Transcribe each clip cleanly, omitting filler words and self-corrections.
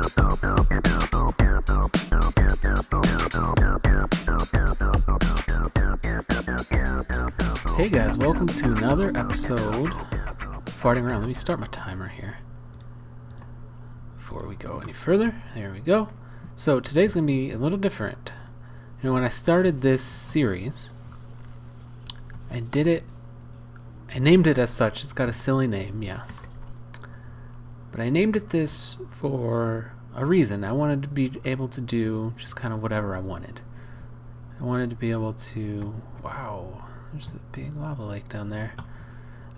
Hey guys, welcome to another episode of Farting Around. Let me start my timer here before we go any further. There we go. So today's going to be a little different. You know, when I started this series, I named it as such. It's got a silly name, yes. But I named it this for a reason. I wanted to be able to do just kind of whatever I wanted. I wanted to be able to... Wow, there's a big lava lake down there.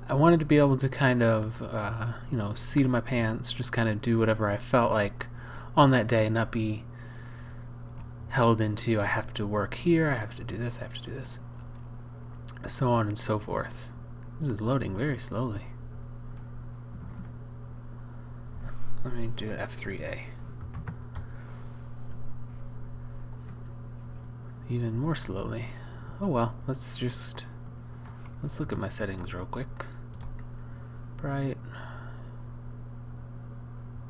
I wanted to be able to kind of, seat in my pants, just kind of do whatever I felt like on that day, not be held into, I have to work here, I have to do this, I have to do this, so on and so forth. This is loading very slowly. Let me do it F3A. Even more slowly. Oh well, let's look at my settings real quick. Bright.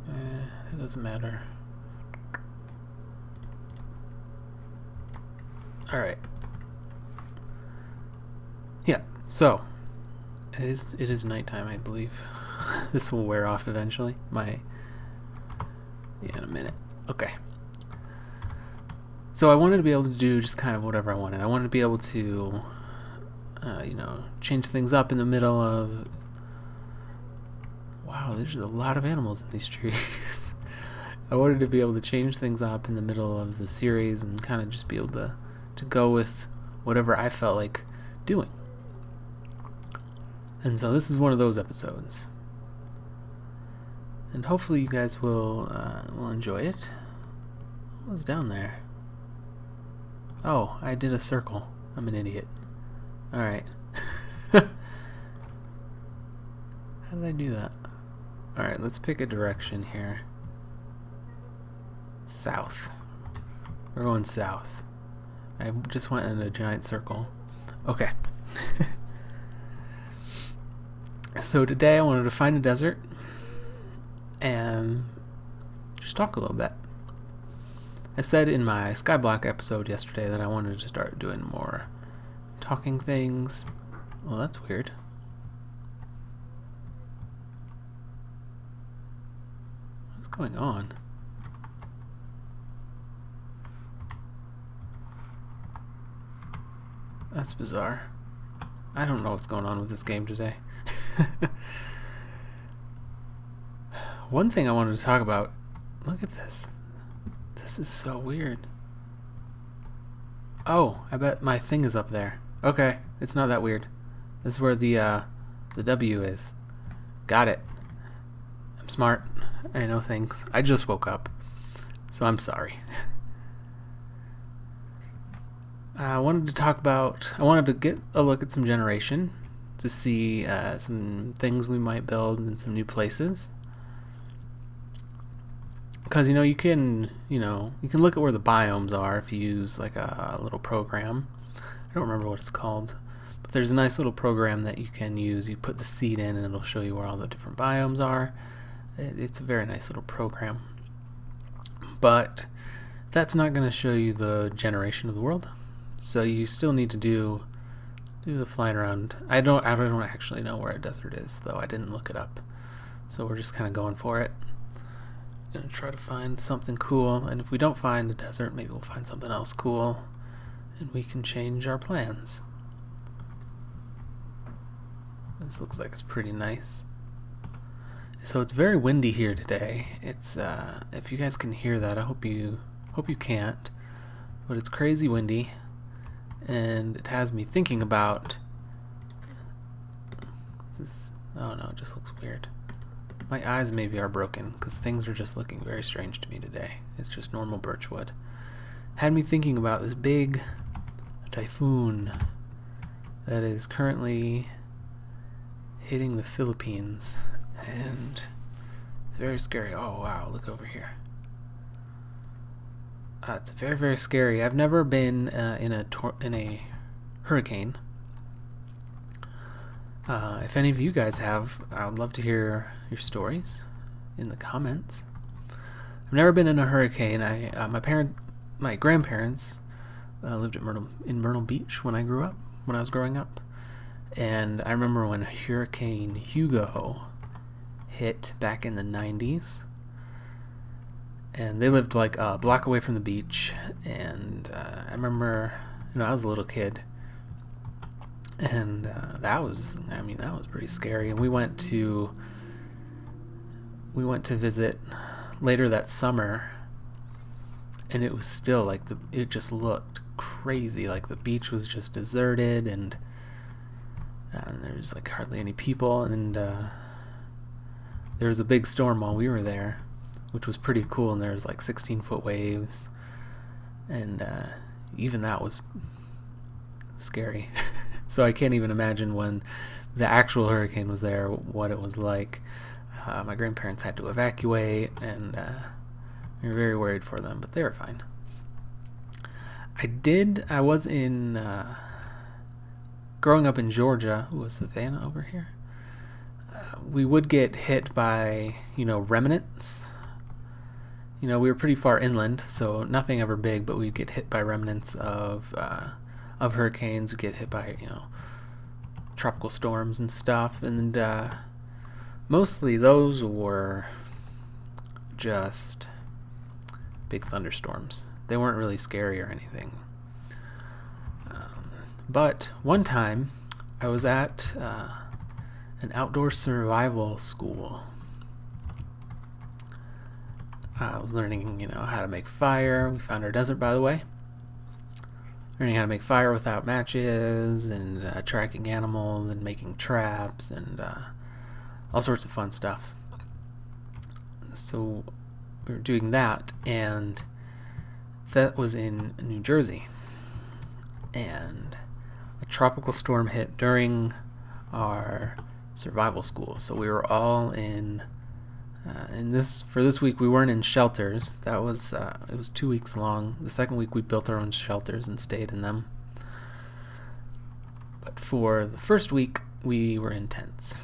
It doesn't matter. Alright. Yeah, so it is nighttime, I believe. This will wear off eventually. In a minute. Okay. So I wanted to be able to do just kind of whatever I wanted. I wanted to be able to, change things up in the middle of... Wow, there's a lot of animals in these trees. I wanted to be able to change things up in the middle of the series and kind of just be able to go with whatever I felt like doing. And so this is one of those episodes. And hopefully you guys will enjoy it. What was down there? Oh, I did a circle. I'm an idiot. Alright. How did I do that? Alright, let's pick a direction here. South. We're going south. I just went in a giant circle. Okay. So today I wanted to find a desert and just talk a little bit. I said in my Skyblock episode yesterday that I wanted to start doing more talking things. Well, that's weird. What's going on? That's bizarre. I don't know what's going on with this game today. One thing I wanted to talk about, look at this. This is so weird. Oh, I bet my thing is up there. Okay, it's not that weird. This is where the W is. Got it. I'm smart. I know things. I just woke up, so I'm sorry. I wanted to get a look at some generation to see some things we might build in some new places. Because you can look at where the biomes are if you use like a little program. I don't remember what it's called, but there's a nice little program that you can use. You put the seed in and it'll show you where all the different biomes are. It's a very nice little program, but that's not going to show you the generation of the world. So you still need to do the flying around. I don't actually know where a desert is, though. I didn't look it up, so we're just kind of going for it. Gonna try to find something cool, and if we don't find a desert, maybe we'll find something else cool and we can change our plans. This looks like it's pretty nice. So it's very windy here today. It's if you guys can hear that, I hope you can't, but it's crazy windy, and it has me thinking about this. Oh no, it just looks weird. My eyes maybe are broken because things are just looking very strange to me today. It's just normal birchwood. Had me thinking about this big typhoon that is currently hitting the Philippines, and it's very scary. Oh wow, look over here. It's very, very scary. I've never been in a hurricane. If any of you guys have, I would love to hear your stories in the comments. I've never been in a hurricane. My grandparents lived in Myrtle Beach when I was growing up, and I remember when Hurricane Hugo hit back in the 90s, and they lived like a block away from the beach, and I remember, I was a little kid, and that was pretty scary. And we went to visit later that summer, and it was still like it just looked crazy. Like the beach was just deserted, and there was like hardly any people, and there was a big storm while we were there, which was pretty cool, and there was like 16-foot waves, and even that was scary. So I can't even imagine when the actual hurricane was there what it was like. My grandparents had to evacuate, and we were very worried for them, but they were fine. I was in growing up in Georgia. Ooh, Savannah over here. We would get hit by remnants. We were pretty far inland, so nothing ever big, but we'd get hit by remnants of hurricanes. We'd get hit by tropical storms and stuff, and mostly those were just big thunderstorms. They weren't really scary or anything. But one time I was at an outdoor survival school. I was learning, how to make fire. We found our desert, by the way. Learning how to make fire without matches, and tracking animals, and making traps, and all sorts of fun stuff. So we were doing that, and that was in New Jersey. And a tropical storm hit during our survival school. So we were all for this week we weren't in shelters. That was it was 2 weeks long. The second week we built our own shelters and stayed in them. But for the first week we were in tents.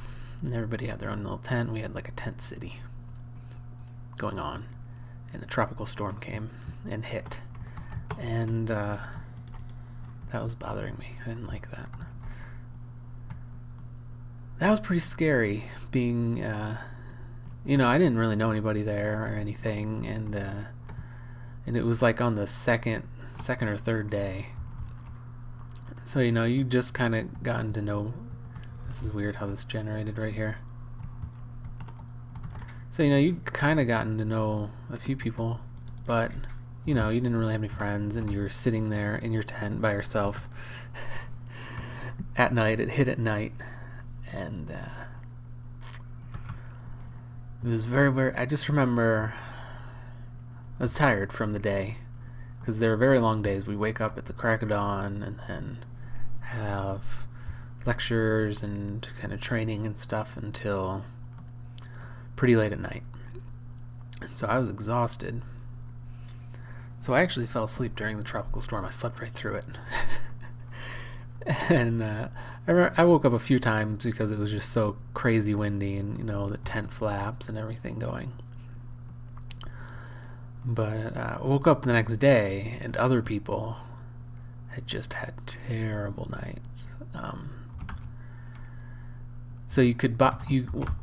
And everybody had their own little tent. We had like a tent city going on, and a tropical storm came and hit, and that was bothering me. I didn't like that. That was pretty scary. Being, I didn't really know anybody there or anything, and it was like on the second or third day. So you just kind of gotten to know. This is weird how this generated right here. So you kind of gotten to know a few people, but you didn't really have any friends, and you were sitting there in your tent by yourself at night. It hit at night, and it was very, very. I just remember I was tired from the day, because they were very long days. We wake up at the crack of dawn and then have lectures and kind of training and stuff until pretty late at night. So I was exhausted. So I actually fell asleep during the tropical storm. I slept right through it. And I woke up a few times because it was just so crazy windy, and the tent flaps and everything going. But I woke up the next day, and other people had just had terrible nights. So you could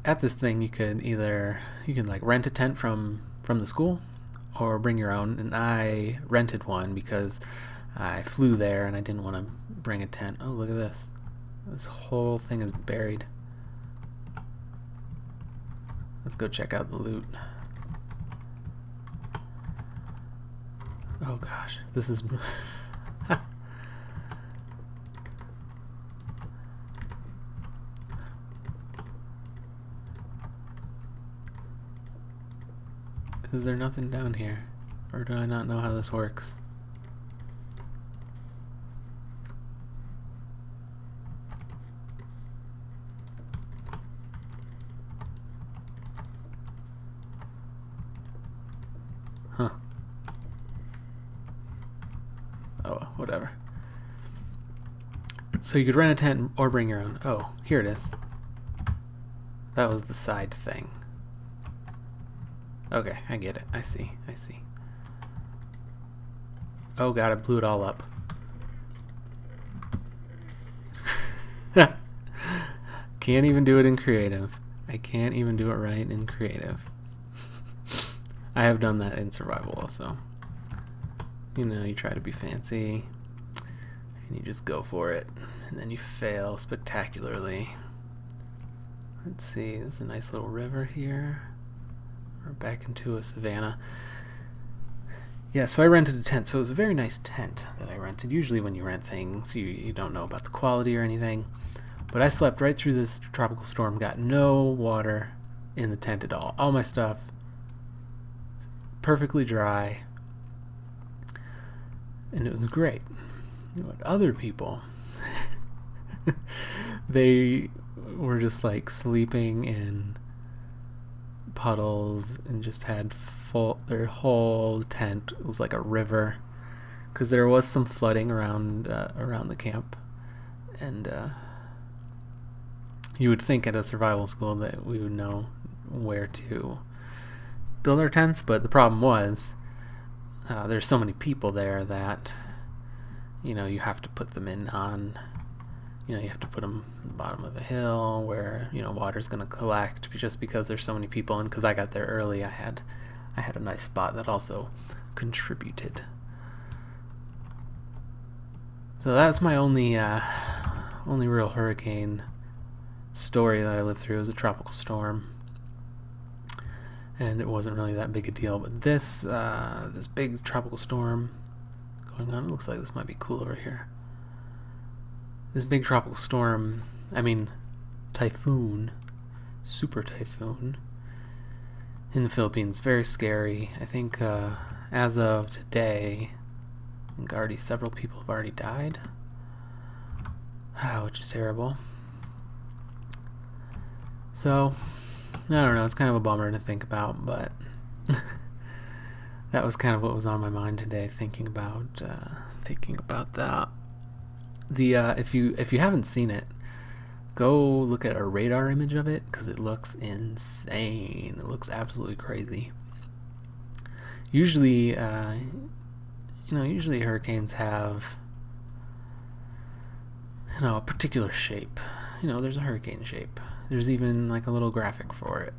at this thing you can like rent a tent from the school, or bring your own. And I rented one because I flew there and I didn't want to bring a tent. Oh, look at this! This whole thing is buried. Let's go check out the loot. Oh gosh, this is. Is there nothing down here? Or do I not know how this works? Huh. Oh, whatever. So you could rent a tent or bring your own. Oh, here it is. That was the side thing. Okay, I get it. I see. Oh god, I blew it all up. Can't even do it in creative. I can't even do it right in creative. I have done that in survival also. You know, you try to be fancy and you just go for it, and then you fail spectacularly. Let's see, there's a nice little river here. We're back into a savanna. Yeah, so I rented a tent. So it was a very nice tent that I rented. Usually when you rent things, you don't know about the quality or anything. But I slept right through this tropical storm, got no water in the tent at all. All my stuff perfectly dry, and it was great. But other people, they were just like sleeping in puddles and just had their whole tent was like a river, because there was some flooding around the camp, and you would think at a survival school that we would know where to build our tents, but the problem was there's so many people there that you have to put them in on, you have to put them at the bottom of a hill where water's going to collect, just because there's so many people. And because I got there early, I had a nice spot that also contributed. So that's my only real hurricane story that I lived through. It was a tropical storm, and it wasn't really that big a deal. But this big tropical storm going on, it looks like this might be cool over here. This big tropical storm, typhoon, super typhoon in the Philippines, very scary. I think as of today, I think already several people have already died, which is terrible. So, I don't know, it's kind of a bummer to think about, but that was kind of what was on my mind today, thinking about that. If you haven't seen it, go look at a radar image of it, because it looks insane. It looks absolutely crazy. Usually, usually hurricanes have a particular shape. There's a hurricane shape. There's even like a little graphic for it.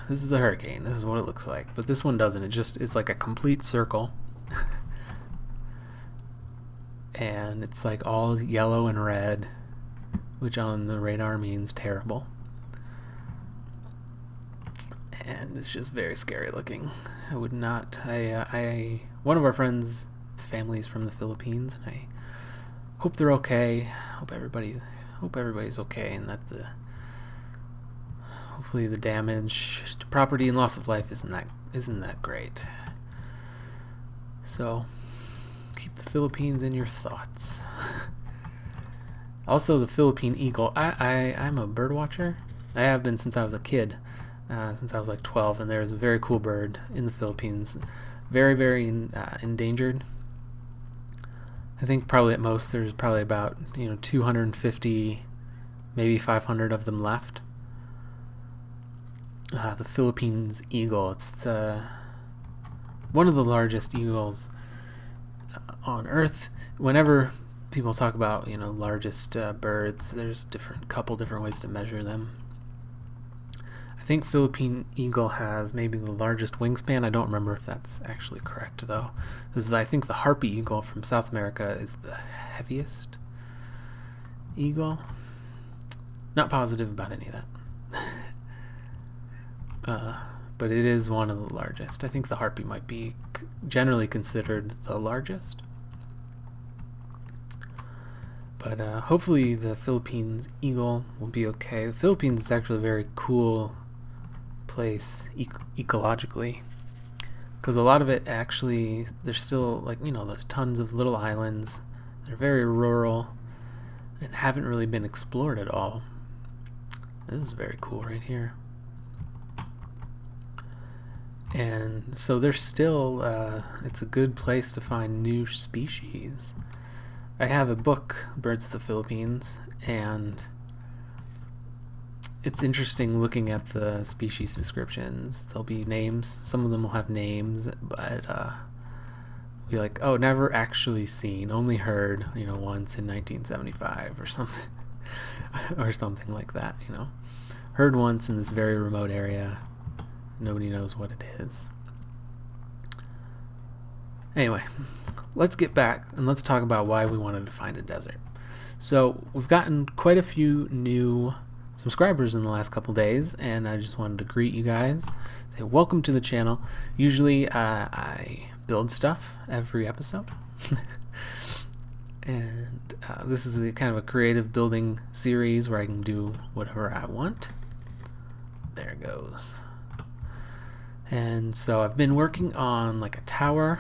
This is a hurricane. This is what it looks like. But this one doesn't. It's like a complete circle. And it's like all yellow and red, which on the radar means terrible. And it's just very scary looking. I would not. One of our friends' families from the Philippines, and I hope they're okay. Hope everybody's okay, and that hopefully the damage to property and loss of life isn't that great. So keep the Philippines in your thoughts. Also, the Philippine eagle. I'm a bird watcher. I have been since I was a kid, since I was like 12, and there's a very cool bird in the Philippines, very, very endangered. I think probably at most there's probably about 250, maybe 500 of them left. The Philippines eagle. It's one of the largest eagles on Earth. Whenever people talk about largest birds, there's couple different ways to measure them. I think Philippine eagle has maybe the largest wingspan. I don't remember if that's actually correct though. I think the harpy eagle from South America is the heaviest eagle. Not positive about any of that. But it is one of the largest. I think the harpy might be generally considered the largest. But hopefully the Philippines eagle will be okay. The Philippines is actually a very cool place ecologically, because a lot of it actually, there's still there's tons of little islands that are very rural and haven't really been explored at all. This is very cool right here. And so there's still it's a good place to find new species. I have a book, Birds of the Philippines, and it's interesting looking at the species descriptions. There'll be names. Some of them will have names, but be like, oh, never actually seen, only heard, once in 1975 or something, or something like that. Heard once in this very remote area. Nobody knows what it is. Anyway, let's get back and let's talk about why we wanted to find a desert. So we've gotten quite a few new subscribers in the last couple days, and I just wanted to greet you guys, say welcome to the channel. Usually I build stuff every episode and this is a kind of a creative building series where I can do whatever I want. There it goes. And so I've been working on like a tower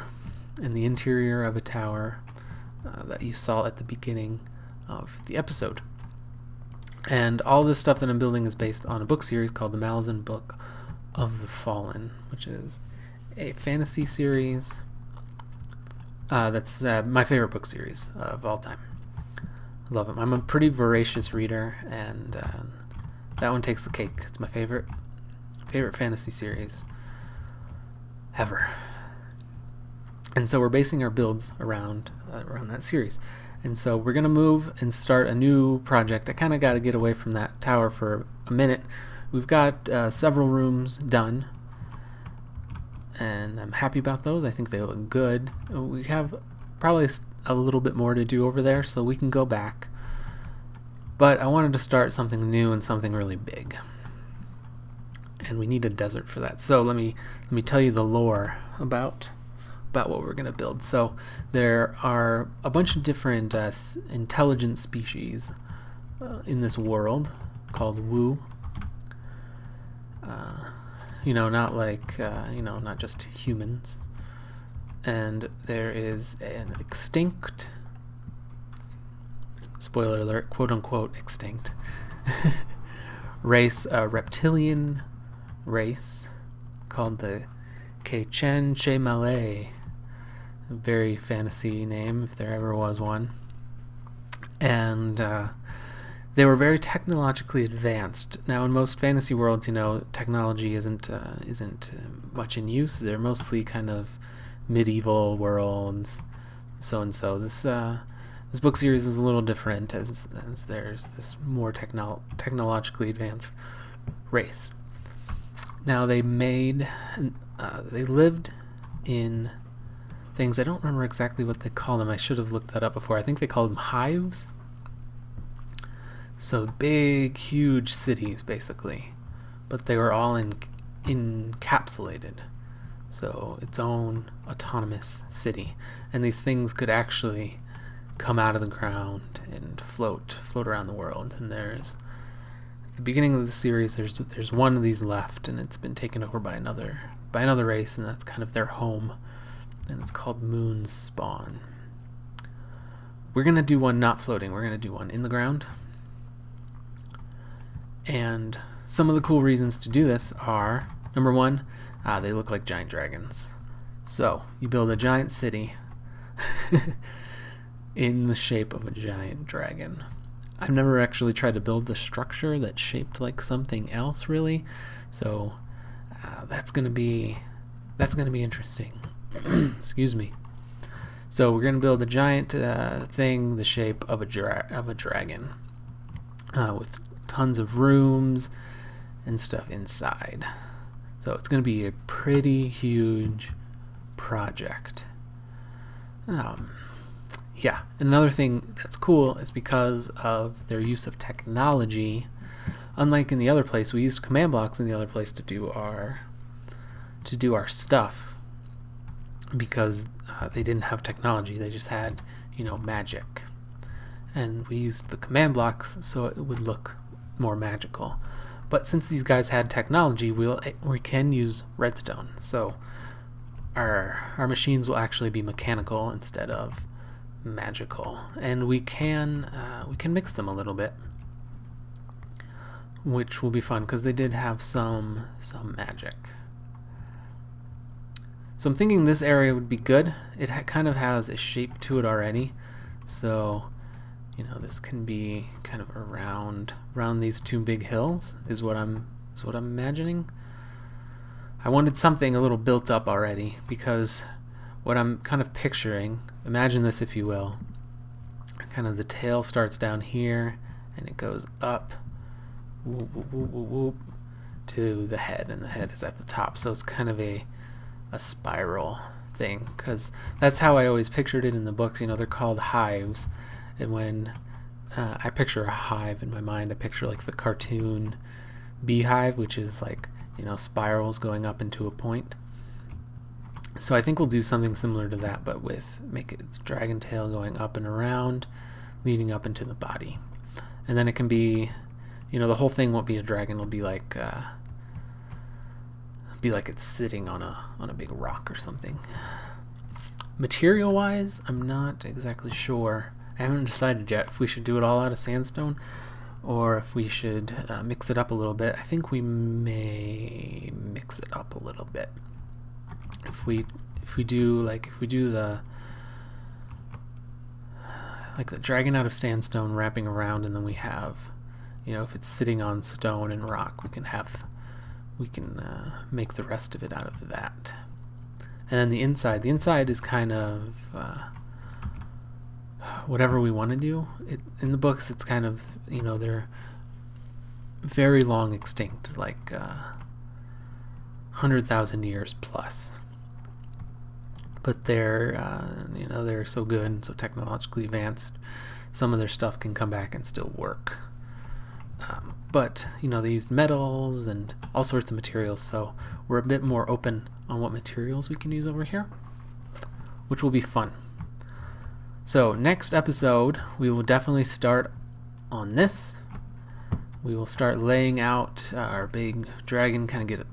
and the interior of a tower that you saw at the beginning of the episode. And all this stuff that I'm building is based on a book series called The Malazan Book of the Fallen, which is a fantasy series that's my favorite book series of all time. I love them. I'm a pretty voracious reader, and that one takes the cake. It's my favorite fantasy series ever. And so we're basing our builds around that series. And so we're going to move and start a new project. I kind of got to get away from that tower for a minute. We've got several rooms done, and I'm happy about those. I think they look good. We have probably a little bit more to do over there, so we can go back. But I wanted to start something new and something really big. And we need a desert for that. So let me tell you the lore about what we're going to build. So there are a bunch of different intelligent species in this world called Wu. Not like not just humans. And there is an extinct, spoiler alert, quote unquote extinct race, a reptilian race called the Kechen Che Malay. A very fantasy name, if there ever was one. And they were very technologically advanced. Now, in most fantasy worlds, technology isn't much in use. They're mostly kind of medieval worlds, so and so. This book series is a little different, as there's this more technologically advanced race. Now, they lived in things. I don't remember exactly what they call them. I should have looked that up before. I think they call them hives. So big, huge cities, basically. But they were all encapsulated. So its own autonomous city. And these things could actually come out of the ground and float around the world. And at the beginning of the series, there's one of these left, and it's been taken over by another race, and that's kind of their home. And it's called Moonspawn. We're going to do one not floating. We're going to do one in the ground. And some of the cool reasons to do this are, number one, they look like giant dragons. So you build a giant city in the shape of a giant dragon. I've never actually tried to build a structure that's shaped like something else, really. So that's going to be interesting. Excuse me. So we're going to build a giant thing the shape of a dragon with tons of rooms and stuff inside. So it's going to be a pretty huge project. Yeah, another thing that's cool is because of their use of technology. Unlike in the other place, we used command blocks in the other place to do our stuff, because they didn't have technology. They just had, magic. And we used the command blocks so it would look more magical. But since these guys had technology, we can use redstone. So our machines will actually be mechanical instead of magical. And we can mix them a little bit, which will be fun because they did have some magic. So I'm thinking this area would be good. It kind of has a shape to it already. So, you know, this can be kind of around these two big hills is what I'm imagining. I wanted something a little built up already, because what I'm kind of picturing, imagine this if you will, kind of the tail starts down here and it goes up, whoop, whoop, whoop, whoop, whoop, to the head, and the head is at the top. So it's kind of a spiral thing, because that's how I always pictured it in the books. You know, they're called hives, and when I picture a hive in my mind, I picture like the cartoon beehive, which is like, you know, spirals going up into a point. So I think we'll do something similar to that, but make it dragon tail going up and around, leading up into the body. And then it can be, you know, the whole thing won't be a dragon, it'll be like it's sitting on a big rock or something. Material wise, I'm not exactly sure. I haven't decided yet if we should do it all out of sandstone or if we should mix it up a little bit. I think we may mix it up a little bit. If we do the dragon out of sandstone wrapping around, and then we have, you know, if it's sitting on stone and rock, we can make the rest of it out of that. And then the inside is kind of whatever we want to do. In the books, it's kind of, you know, they're very long extinct, like 100,000 years plus. But they're, you know, they're so good and so technologically advanced, some of their stuff can come back and still work. But, you know, they used metals and all sorts of materials, so we're a bit more open on what materials we can use over here, which will be fun. So next episode, we will definitely start on this. We will start laying out our big dragon, kind of get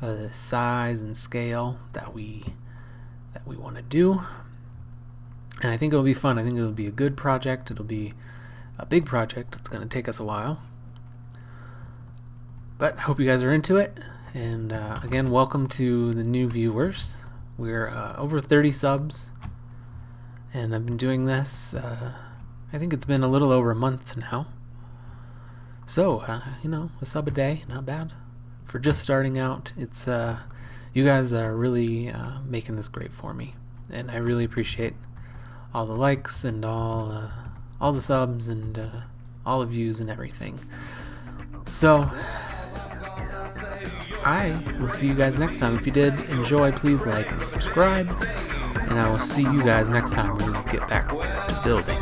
a size and scale that we want to do. And I think it'll be fun. I think it'll be a good project. It'll be a big project. It's going to take us a while. But I hope you guys are into it. And again, welcome to the new viewers. We're over 30 subs. And I've been doing this, I think it's been a little over a month now. So, you know, a sub a day, not bad. For just starting out, it's you guys are really making this great for me. And I really appreciate all the likes and all the subs and all the views and everything. So, I will see you guys next time. If you did enjoy, please like and subscribe. And I will see you guys next time when we get back to building.